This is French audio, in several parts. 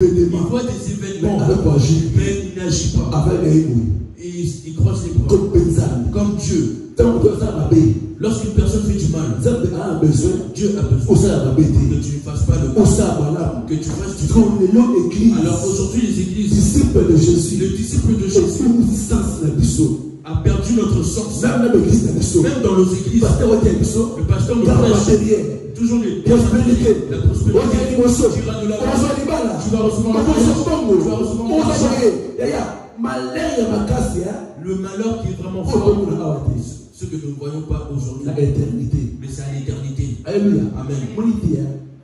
Il voit des événements, mais il n'agit pas. Il croise les bras. Comme Dieu. Lorsqu'une personne fait du mal, Dieu a besoin que tu ne fasses pas le mal, que tu fasses du mal. Alors aujourd'hui, les églises, le disciple de Jésus a perdu notre sens. Même dans nos églises, le pasteur nous prêche toujours la prospérité. Tu iras de l'avant, tu vas recevoir le malheur qui est vraiment fort. Ce que nous ne voyons pas aujourd'hui, mais c'est à l'éternité. Amen.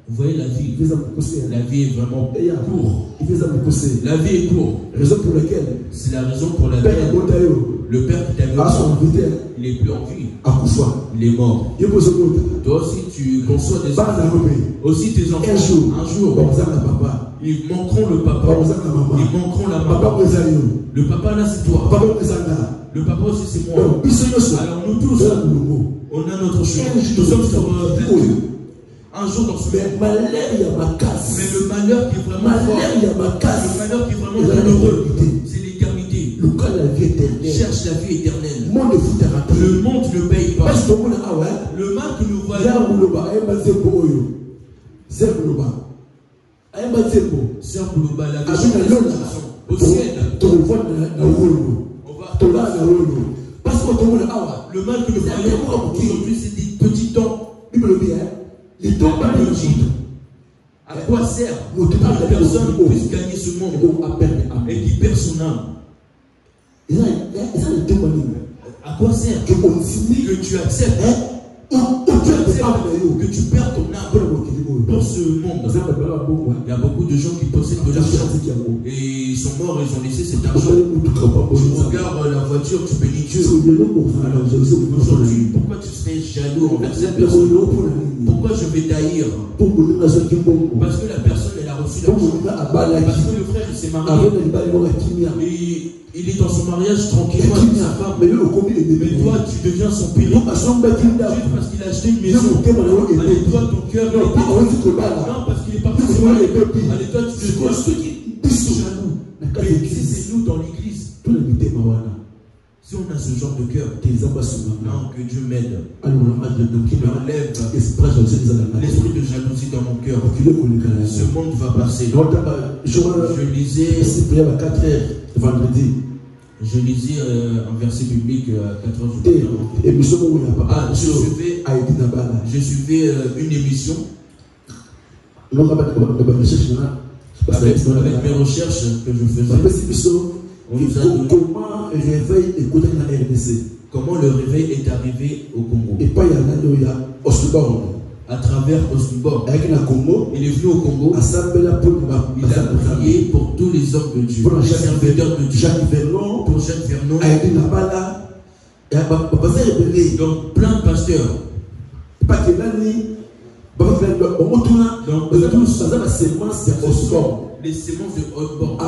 Vous voyez la vie. La vie est vraiment courte. La vie est courte. C'est la raison pour laquelle le père qui t'avait dit, il n'est plus en vie. Il est mort. Toi aussi, tu conçois des enfants. Aussi tes enfants. Un jour, ils manqueront le papa. Ils manqueront la maman. Le papa là, c'est toi. Le papa aussi, c'est moi. Alors nous tous, on a notre chemin. Nous sommes sur un jour dans ce monde. Mais le malheur qui est vraiment fort, le malheur qui est vraiment douloureux, c'est l'éternité. Cherche la vie éternelle. Le monde ne paye pas. Le mal que nous voyons, la vie au ciel. Le mal que nous voyons aujourd'hui, c'est des petits temps. À quoi sert que personne puisse gagner ce monde et qui perd son âme? À quoi sert que tu acceptes que tu perds ton âme pour ce monde? Il y a beaucoup de gens qui possèdent de l'argent et ils sont morts, ils ont laissé cet argent. Tu regardes la voiture, tu bénis Dieu. Alors aujourd'hui, pourquoi tu serais jaloux envers cette personne? Pourquoi je vais taillir? Parce que la personne, elle a reçu l'argent. Parce que le frère, il s'est marié. Et il est dans son mariage tranquillement avec sa femme. Mais toi, tu deviens son péril. Juste parce qu'il a acheté une maison. Allez, toi, ton cœur. Non, parce qu'il est parti sur moi. Allez, toi, tu deviens jaloux. Mais si c'est nous dans l'église, si on a ce genre de cœur, non, que Dieu m'aide, qu'il enlève l'esprit de jalousie dans mon cœur. Ce monde va passer. Je lisais vendredi. Je lisais un verset biblique à 4h. Je suivais une émission avec mes recherches que je faisais. On nous a donné comment le réveil est arrivé au Congo. À travers Osborne. Il est venu au Congo. Il a prié pour tous les hommes de Dieu. Pour les serviteurs de Dieu. Pour Jacques Vernon. Donc plein de pasteurs. Donc les sémences de Osborne.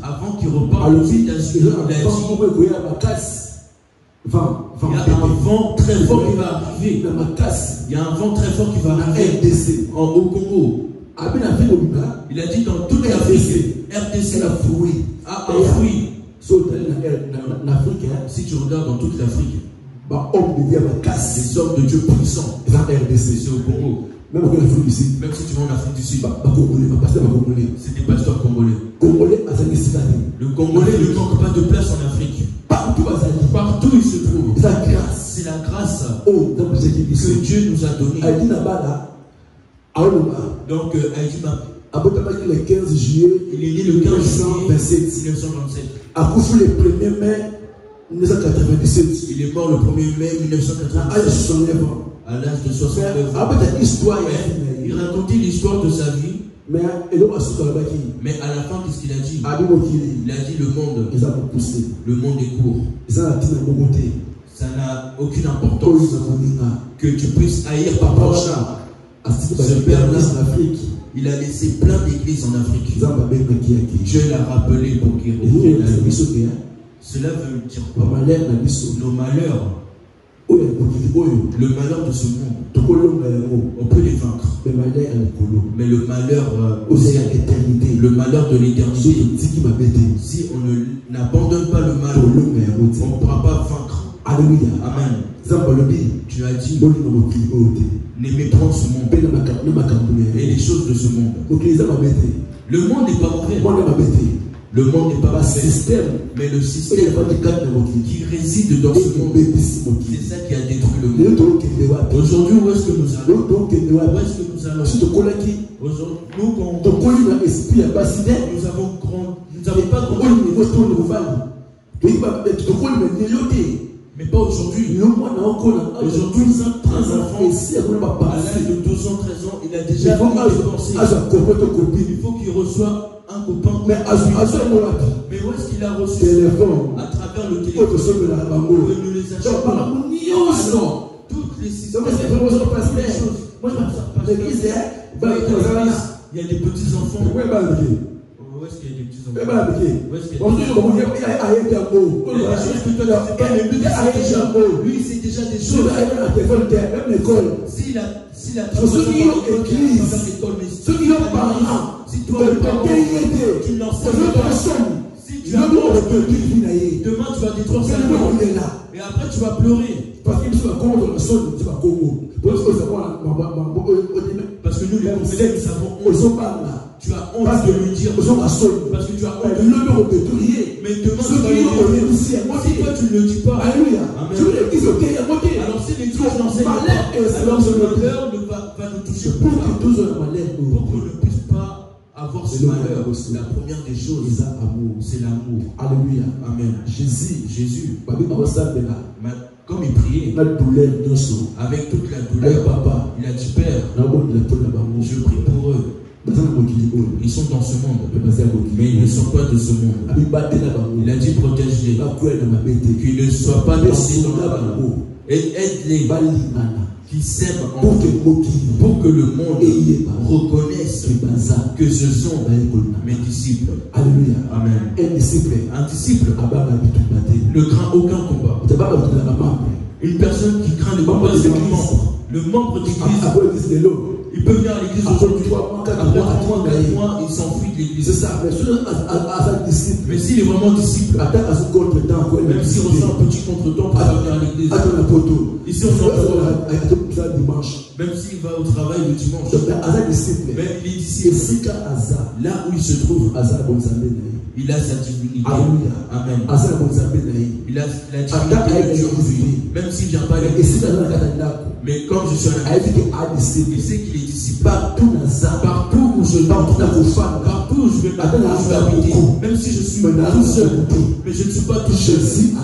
Avant qu'il reparte aux États-Unis, il a dit il y a un vent très fort qui va arriver. Il y a un vent très fort qui va arriver au Congo. Il a dit dans toute l'Afrique. RDC a un fruit. Si tu regardes dans toute l'Afrique, les hommes de Dieu puissants, c'est au Congo. Même si tu vas en Afrique du Sud, c'est des pasteurs congolais. Le Congolais ne manque pas de place en Afrique. Partout il se trouve. C'est la grâce que Dieu nous a donnée. Donc, le 15 juillet, il est né le 15 juillet 1927. Le 1er mai 1997. Il est mort le 1er mai 1997. À l'âge de 69 ans. Il racontait l'histoire de sa vie. Mais à la fin, qu'est-ce qu'il a dit? Il a dit le monde est court. Ça n'a aucune importance que tu puisses haïr ta prochain. Ce père-là, il a laissé plein d'églises en Afrique. Dieu l'a rappelé pour qu'il revienne à lui. Cela veut dire quoi? Nos malheurs Le malheur de ce monde, on peut les vaincre. Mais le malheur le malheur de l'éternité, si on n'abandonne pas le mal, on ne pourra pas vaincre. Alléluia. Amen. Tu as dit, n'aimez pas ce monde et les choses de ce monde. Le monde n'est pas mauvais. Le monde n'est pas mauvais. Mais le système qui réside dans ce monde, c'est ça qui a détruit le monde. Aujourd'hui, où est-ce que nous allons? Où est-ce que nous allons? Aujourd'hui, nous avons pas grandi. Mais pas aujourd'hui. Aujourd'hui, nous avons 13 enfants. À l'âge de 12 ans, 13 ans, il a déjà dépensé. Il faut qu'il reçoive un copain. Mais où est-ce qu'il a reçu? À travers le téléphone. Que nous les achetons. Toutes les systèmes. Il y a des petits enfants. Où est-ce qu'il y a des petits enfants? Où est-ce qu'il y a des choses que toi lui, c'est déjà des choses. S'il a si toi, tu l'enseignes, si tu as demain tu vas détruire sa vie. Et après tu vas pleurer. Parce que nous, les Congolais, nous savons honte. Tu as honte de lui dire. Parce que tu as honte de lui. Mais demain tu vas lui dire. Si toi tu ne le dis pas. Alléluia. Alors si l'église n'enseigne pas, alors ce malheur va nous toucher pour qu'on ne puisse pas avoir ce malheur. La première des choses, c'est l'amour. Alléluia. Amen. Jésus, comme il priait, avec toute la douleur, papa, il a dit, Père, je prie pour eux. Ils sont dans ce monde, mais ils ne sont pas de ce monde. Il a dit, protège-les, qu'ils ne soient pas tombés dans la balle. Et aide-les, qui s'aiment pour que le monde reconnaisse que ce sont mes disciples. Alléluia. Amen. Un disciple ne craint aucun combat. Une personne qui craint le combat, c'est le membre d'église. Il peut venir à l'église aujourd'hui. Après 3 mois, il s'enfuit de l'église. C'est ça. Mais s'il est vraiment disciple, même s'il ressent un petit contretemps pour venir à l'église, ici on entend dimanche. Même s'il va au travail le dimanche, mais il est disciple. Là où il se trouve, il a sa divinité. Amen. Il a la divinité de Dieu. Même s'il ne vient pas à l'église. Mais comme je suis un disciple, il sait qu'il est disciple. Partout où je vais, partout où je vais habiter, même si je suis tout seul, mais je ne suis pas tout seul. Jésus,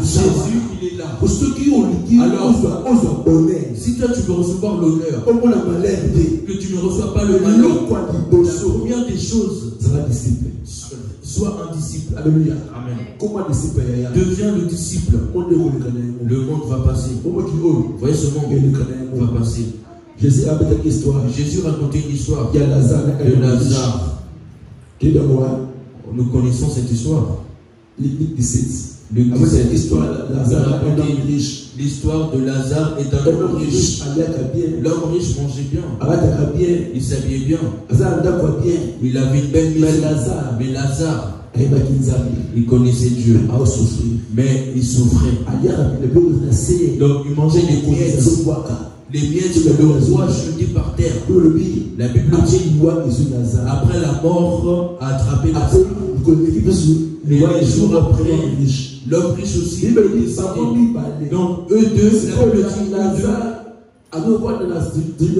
il est là. Alors, si toi tu veux recevoir l'honneur, que tu ne reçois pas le malheur, la première des choses, sois un disciple. Alléluia. Amen. Deviens le disciple. Le monde va passer. Vous voyez, ce monde va passer. Jésus racontait une histoire de Lazare. Nous connaissons cette histoire. Luc 17. L'histoire de Lazare et d'un homme riche. L'homme riche mangeait bien. Il s'habillait bien. Il avait une belle maison. Mais Lazare, il connaissait Dieu. Mais il souffrait. Donc il mangeait des miettes. Les miettes que le roi jetait par terre. La Bible dit, après la mort, a attrapé Lazare. Et les jours après, l'homme riche aussi est décédé. Donc eux deux, la Bible dit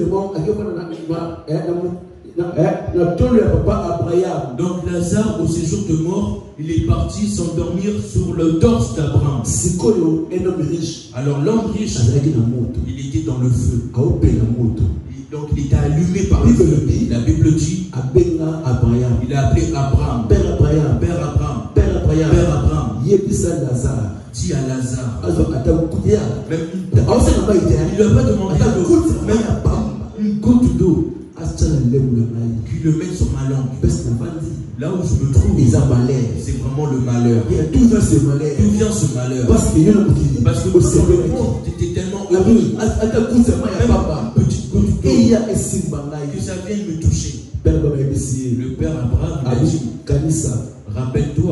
donc Lazare, au séjour de mort, il est parti s'endormir sur le torse d'Abraham. Alors l'homme riche, il était dans le feu. Donc il était allumé par le feu. La Bible dit, il a appelé Abraham, Père Abraham. Dit à Lazare, même il ne lui a pas demandé même une goutte d'eau qui le mette sur ma langue. Là où je me trouve, c'est vraiment le malheur. D'où vient ce malheur? Parce que le monde était tellement petite goutte d'eau, que ça vienne me toucher. Le Père Abraham a dit, rappelle-toi,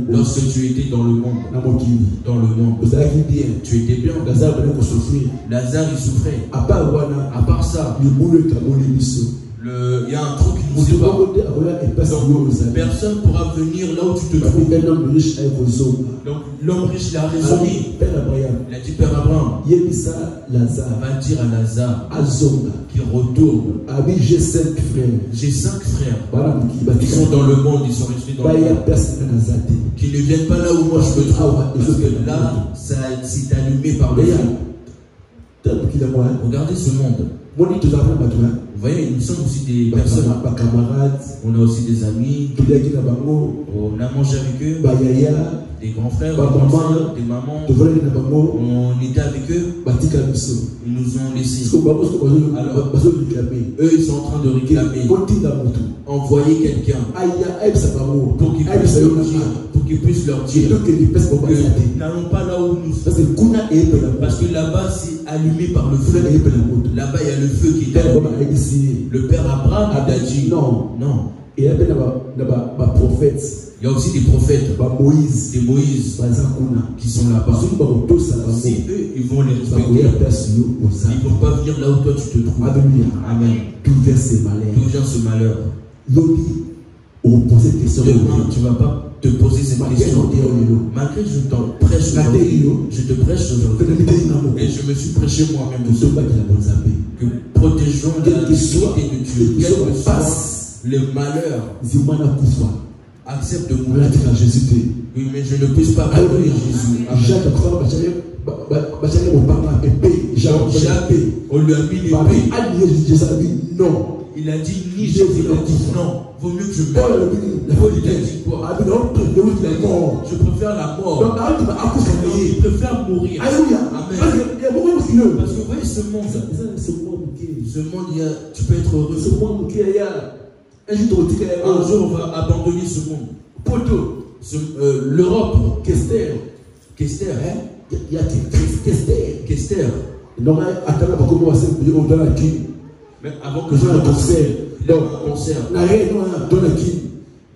lorsque tu étais dans le monde, tu étais bien. Lazare il souffrait. À part ça, il y a un truc qui nous sépare. Donc, personne ne pourra venir là où tu te trouves. Donc l'homme riche l'a raisonné. Il a dit, Père Abraham, va dire à Lazare qu'il retourne. J'ai 5 frères. Ils sont dans le monde, ils sont restés dans le monde. Qu'ils ne viennent pas là où moi je me trouve. Parce que là, ça s'est allumé par le feu. Regardez ce monde. Vous voyez, nous sommes aussi des personnes, on a aussi des amis, on a mangé avec eux, des grands frères, des grands frères, des mamans, on était avec eux, ils nous ont laissés. Alors, eux ils sont en train de réclamer, envoyer quelqu'un pour qu'il puisse leur dire que nous n'allons pas là où nous sommes, parce que là-bas c'est allumé par le feu, là-bas il y a le feu qui est allumé. Le Père Abraham a dit non. Il y a aussi des prophètes, des Moïse qui sont là-bas. Si eux, ils vont les respecter, ils ne vont pas venir là où toi tu te trouves. Amen. D'où vient ce malheur? Demain, tu ne vas pas te poser cette question. Malgré que je t'en prêche aujourd'hui, je te prêche aujourd'hui. Et je me suis prêché moi-même aussi. Que protégeons la dignité de Dieu. Quel que soit le malheur, accepte de mourir. Oui, mais je ne puisse pas mourir Jésus. Jacques, on lui a mis l'épée. Non. Il a dit ni je vous l'ai dit non. Vaut mieux que je meure. Paul il a dit quoi? Je préfère la mort. Il préfère mourir. Amen. Parce que vous voyez ce monde, tu peux être heureux. Un jour on va abandonner ce monde. L'Europe, Kester, mais avant que je le concert, la reine dans la qui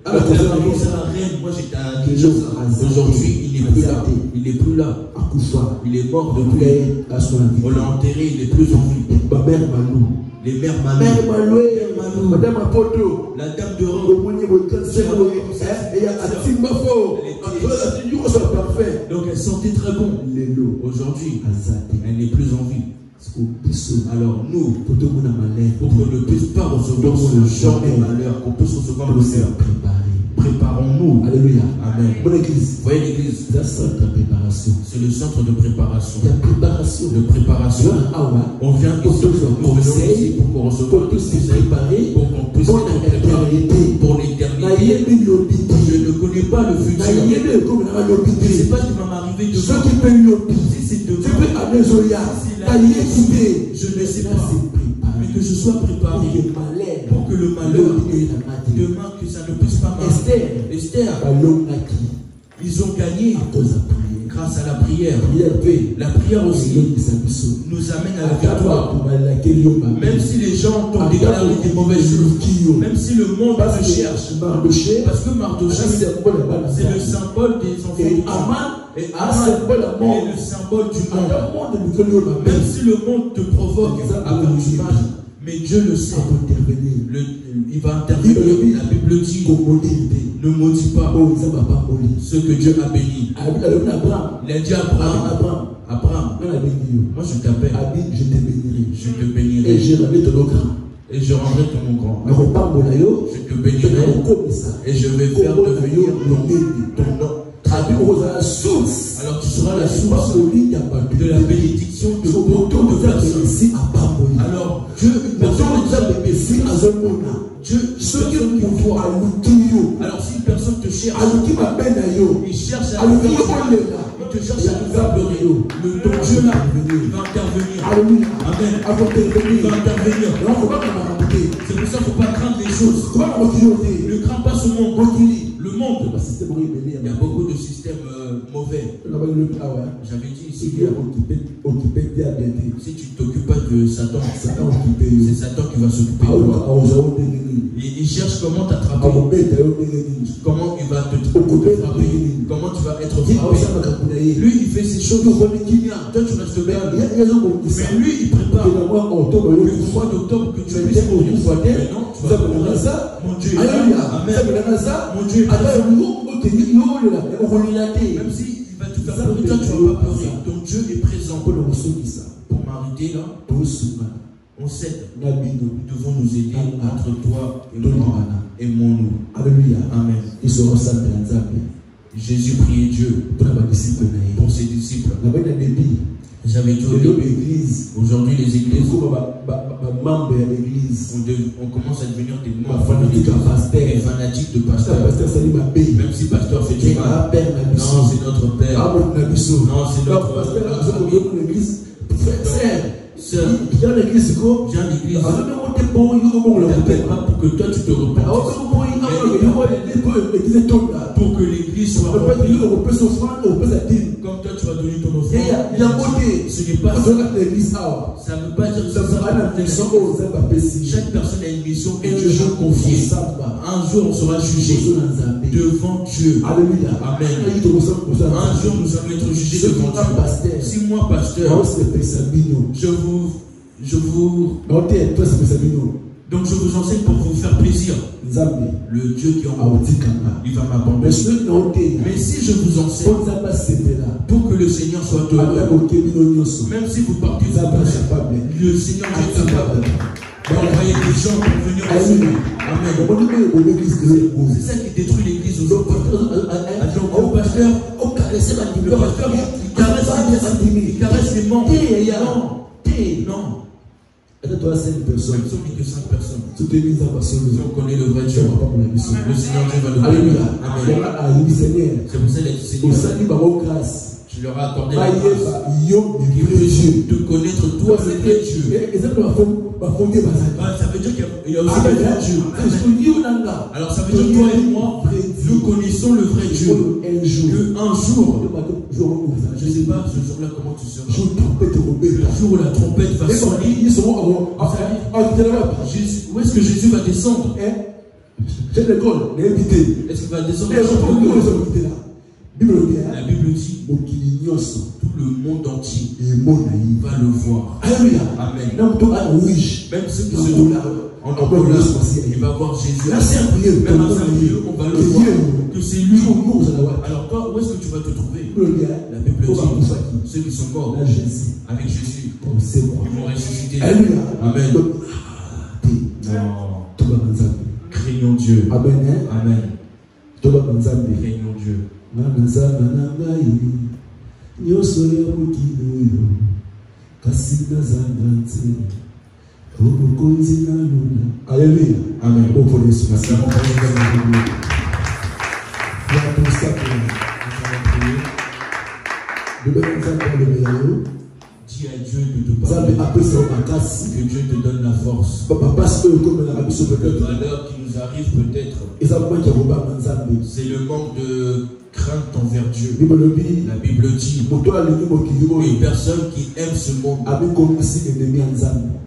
à la reine, moi j'étais à Kinshasa. Aujourd'hui il n'est plus là. Il est mort depuis. On l'a enterré, il n'est plus en vie. Les mères Malou, Madame Apoto, la dame de Rome, donc elle sentait très bon. Aujourd'hui elle n'est plus en vie. Alors nous, pour qu'on ne puisse pas recevoir ce genre de malheur, qu'on puisse recevoir le malheur, préparons-nous. Alléluia. Amen. Vous voyez l'église, c'est le centre de préparation. De préparation. On vient ici, nous venons ici pour qu'on reçoive tout ce qui est préparé, pour qu'on puisse être préparé pour l'éternité. Je ne connais pas le futur. Je ne sais pas ce qui va m'arriver demain. Si c'est demain, je ne sais pas. Mais que je sois préparé pour que le malheur, demain, que ça ne puisse pas m'arriver. Esther, ils ont gagné grâce à la prière. La prière aussi nous amène à la victoire. Même si les gens t'ont déclaré des mauvaises choses, même si le monde te cherche, parce que Mardochée, c'est le symbole des enfants du Haman. Et Haman est le symbole du monde. Même si le monde te provoque à faire du mal, mais Dieu le sait. Il va intervenir. La Bible dit, ne maudis pas ce que Dieu a béni. Il a dit à Abraham, moi je t'appelle, je te bénirai. Et je rendrai ton grand. Je te bénirai et je vais faire devenir ton nom. Alors tu seras la source de la bénédiction de beaucoup de personnes. Alors Dieu, alors si une personne te cherche, il cherche à nous faire pleurer. Il te cherche à nous faire pleurer. Ton Dieu là, il va intervenir. Amen. Il va intervenir. C'est pour ça qu'il ne faut pas craindre les choses. Ne crains pas ce monde. Le monde, il y a beaucoup de systèmes mauvais. J'avais dit ici, si tu ne t'occupes pas de Satan, c'est Satan qui va s'occuper de toi. Il cherche comment t'attraper, comment il va te frapper, comment tu vas être frappé. Lui, il fait ces choses. Toi, tu restes bien. Mais lui, il prépare le mois d'octobre que tu puisses mourir. Mais non, tu vas mourir. Mon Dieu, Amen. Mon Dieu, même s'il va te faire pleurer, toi, tu ne vas pas pleurer. Ton Dieu est présent. Pour m'arrêter là, on s'aide. Nous devons nous aider entre toi et moi. Aimons-nous. Alléluia. Amen. Ils seront saints. Jésus priait Dieu pour ses disciples. J'avais dit aujourd'hui les églises, on commence à devenir des membres des fanatiques de pasteur. Même si pasteur fait du mal. Non, c'est notre père. Non, c'est notre sœur. Viens à l'église. T'appelles pas pour que toi tu te repentes. Pour que l'église soit remplie. Comme toi tu vas donner ton offrande. Ce n'est pas ça. Ça ne veut pas dire que chaque personne a une mission et Dieu l'a confiée. Un jour on sera jugé devant Dieu. Alléluia. Amen. Un jour nous allons être jugés devant Dieu. Si moi pasteur, donc je vous enseigne pour vous faire plaisir. Le Dieu qui est en haut, il va m'abandonner. Mais si je vous enseigne pour que le Seigneur soit heureux, même si vous partez, le Seigneur est capable d'envoyer des gens pour venir au Seigneur. Amen. C'est ça qui détruit l'église aujourd'hui. Le pasteur, il caresse les membres. Non. Et toi, 5 personnes. Même si on dit que 5 personnes. Si on connaît le vrai Dieu, le Seigneur Dieu va nous Alléluia. Amen. C'est pour ça que le Seigneur, je leur ai accordé la grâce qui peut te connaître toi, le vrai Dieu. Ça veut dire qu'il y a aussi le vrai Dieu. Alors ça veut dire que toi et moi, nous connaissons le vrai Dieu. Un jour, je ne sais pas ce jour-là comment tu seras. Le jour où la trompette va sonner. Où est-ce que Jésus va descendre? Est-ce qu'il va descendre? La Bible dit tout le monde entier va le voir. Amen. Même ceux qui se trouvent en Angola, il va voir Jésus. Même à Saint-Brieuc, on va le voir. Que c'est lui. Alors toi, où est-ce que tu vas te trouver? La Bible dit ceux qui sont morts avec Jésus, ils vont ressusciter. Amen. Craignons Dieu. Amen. Craignons Dieu. Alléluia. Amen. Dis à Dieu de te parler. Que Dieu te donne la force. Le malheur qui nous arrive peut-être, c'est le manque de crainte envers Dieu. La Bible dit une personne qui aime ce monde,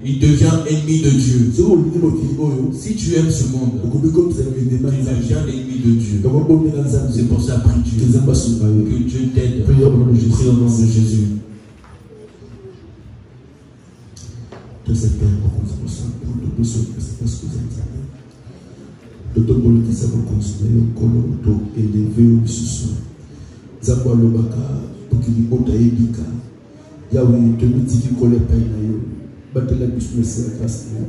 il devient ennemi de Dieu. Si tu aimes ce monde, tu deviens l'ennemi de Dieu. C'est pour ça, prie Dieu. Que Dieu t'aide. Prie au nom de Jésus. totobolokisa bakonzi na yo nkolo toeleve yo lisusu nzambe alobaka poki libota yebika yawe tomitiki kolo epai na yo batela biso na se ya grâce na yo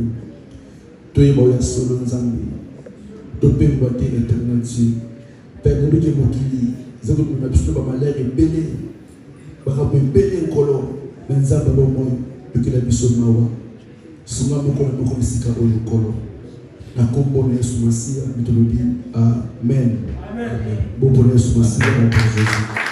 toyeba oyo ya solo nzambe topemba te éternel Dieu père naloki mokili eza komema biso na bamalere ebele makambo ebele nkolo na nzambe bomoi tokela biso mawa sunga moko na moko bisika oyo nkolo na kombo na Yesu Masiya mitolobi amen. Amen. Bon pour Yesu Masiya na Jésus.